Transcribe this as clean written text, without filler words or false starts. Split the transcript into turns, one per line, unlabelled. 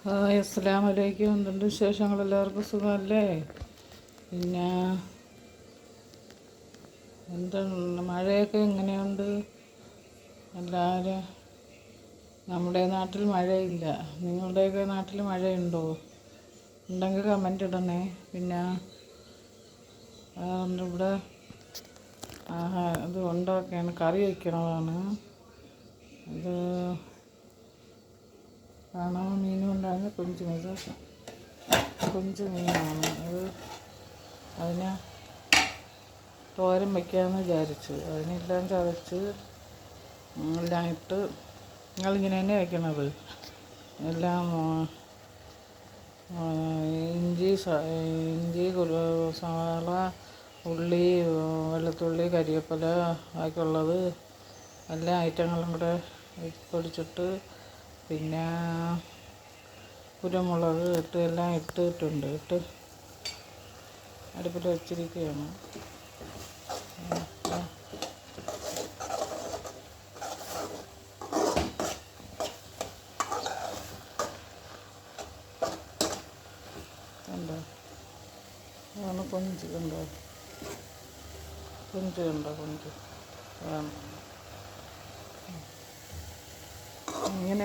Hi, അസ്സലാമു അലൈക്കും. എന്തുണ്ട് വിശേഷങ്ങൾ? എല്ലാവർക്കും സുഖമല്ലേ? പിന്നെ എന്താണ്, മഴയൊക്കെ എങ്ങനെയുണ്ട്? എല്ലാവരും, നമ്മുടെ നാട്ടിൽ മഴയില്ല. നിങ്ങളുടെയൊക്കെ നാട്ടിൽ മഴയുണ്ടോ? ഉണ്ടെങ്കിൽ കമൻ്റ് ഇടണേ. പിന്നെ ഇവിടെ ഇത് ഉണ്ടാക്കുകയാണ്, കറി വയ്ക്കണതാണ്. ഇത് കാണാൻ മീനും ഉണ്ടാകുന്ന കൊഞ്ച് മീനാണ്. അതിനെ തോരൻ വയ്ക്കാമെന്ന് വിചാരിച്ചു. അതിനെല്ലാം ചതച്ച് എല്ലാം ഇട്ട്, നിങ്ങളിങ്ങനെ തന്നെ വയ്ക്കണത്. എല്ലാം ഇഞ്ചി, സവാള, ഉള്ളി, വെളുത്തുള്ളി, കരിവേപ്പില ബാക്കിയുള്ളത് എല്ലാ ഐറ്റങ്ങളും കൂടെ പൊടിച്ചിട്ട്, പിന്നെ കുരുമുളക് ഇട്ട് എല്ലാം ഇട്ട് അടുപ്പിൽ വച്ചിരിക്കുകയാണ്. കണ്ടോ, അതാണ് കൊഞ്ച്. കണ്ടോ, കൊഞ്ച് ഇങ്ങനെ